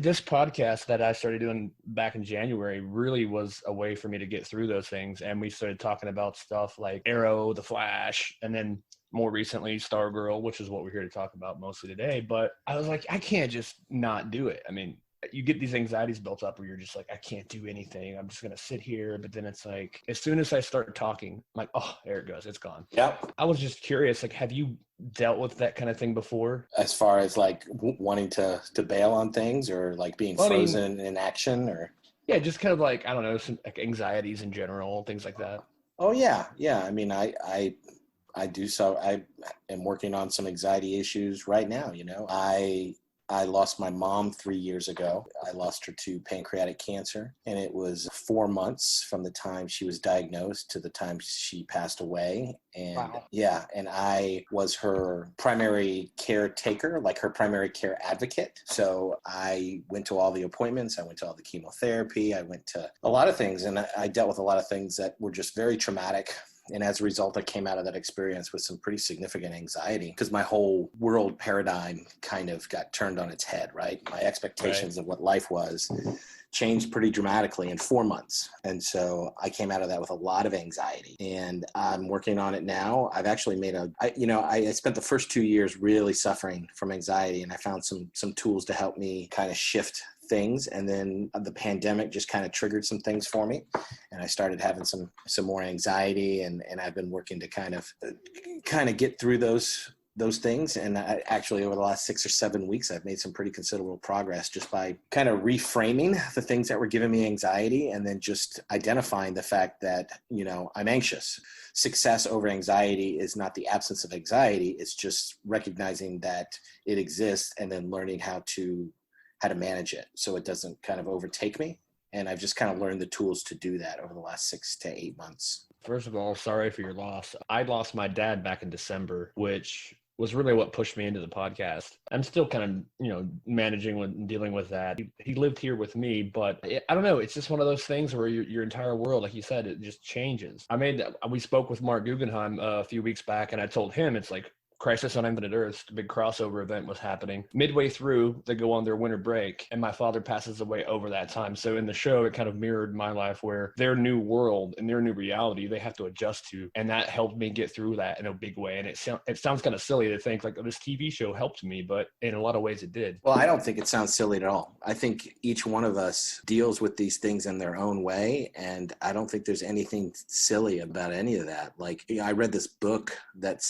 this podcast that I started doing back in January really was a way for me to get through those things. And we started talking about stuff like Arrow, The Flash, and then more recently Stargirl, which is what we're here to talk about mostly today. But I was like, I can't just not do it. I mean, you get these anxieties built up where you're just like, I can't do anything. I'm just going to sit here. But then it's like, as soon as I start talking, I'm like, oh, there it goes. It's gone. Yep. I was just curious, like, have you dealt with that kind of thing before? As far as like wanting to bail on things or like being frozen in action or? Yeah, just kind of like, I don't know, some like anxieties in general, things like that. Oh yeah. Yeah. I mean, I do. So I am working on some anxiety issues right now. You know, I lost my mom 3 years ago. I lost her to pancreatic cancer, and it was 4 months from the time she was diagnosed to the time she passed away. And wow. Yeah, and I was her primary caretaker, like her primary care advocate. So I went to all the appointments. I went to all the chemotherapy. I went to a lot of things, and I dealt with a lot of things that were just very traumatic. And as a result, I came out of that experience with some pretty significant anxiety because my whole world paradigm kind of got turned on its head, right? My expectations of what life was changed pretty dramatically in 4 months. And so I came out of that with a lot of anxiety, and I'm working on it now. I've actually made I spent the first 2 years really suffering from anxiety, and I found some tools to help me kind of shift things. And then the pandemic just kind of triggered some things for me, and I started having some more anxiety, and I've been working to kind of get through those things. And I, actually over the last 6 or 7 weeks, I've made some pretty considerable progress just by kind of reframing the things that were giving me anxiety, and then just identifying the fact that, you know, I'm anxious. Success over anxiety is not the absence of anxiety. It's just recognizing that it exists and then learning how to manage it so it doesn't kind of overtake me. And I've just kind of learned the tools to do that over the last 6 to 8 months. First of all, sorry for your loss. I lost my dad back in December, which was really what pushed me into the podcast. I'm still kind of, you know, managing and dealing with that. He lived here with me, but I don't know. It's just one of those things where your entire world, like you said, it just changes. We spoke with Mark Guggenheim a few weeks back, and I told him it's like, Crisis on Infinite Earths, the big crossover event was happening. Midway through, they go on their winter break, and my father passes away over that time. So in the show, it kind of mirrored my life, where their new world and their new reality, they have to adjust to. And that helped me get through that in a big way. And it sounds kind of silly to think like, oh, this TV show helped me, but in a lot of ways it did. Well, I don't think it sounds silly at all. I think each one of us deals with these things in their own way. And I don't think there's anything silly about any of that. Like, I read this book that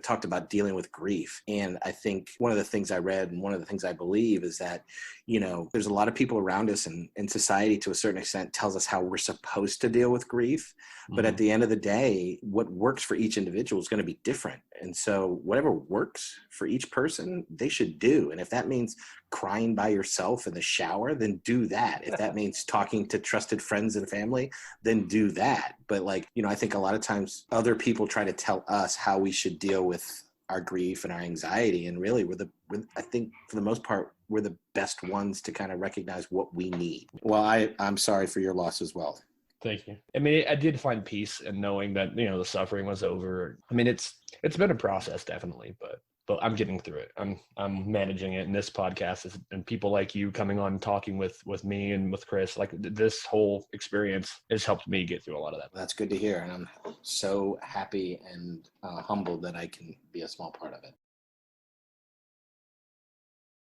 talked about dealing with grief. And I think one of the things I read and one of the things I believe is that, you know, there's a lot of people around us, and society to a certain extent tells us how we're supposed to deal with grief. Mm-hmm. But at the end of the day, what works for each individual is going to be different. And so whatever works for each person, they should do. And if that means crying by yourself in the shower, then do that. If that means talking to trusted friends and family, then do that. But like, you know, I think a lot of times other people try to tell us how we should deal with our grief and our anxiety. And really, I think for the most part, we're the best ones to kind of recognize what we need. Well, I'm sorry for your loss as well. Thank you. I mean, I did find peace in knowing that, you know, the suffering was over. I mean, it's been a process, definitely, but I'm getting through it. I'm managing it. And this podcast and people like you coming on, talking with me and with Chris, like this whole experience has helped me get through a lot of that. That's good to hear. And I'm so happy and humbled that I can be a small part of it.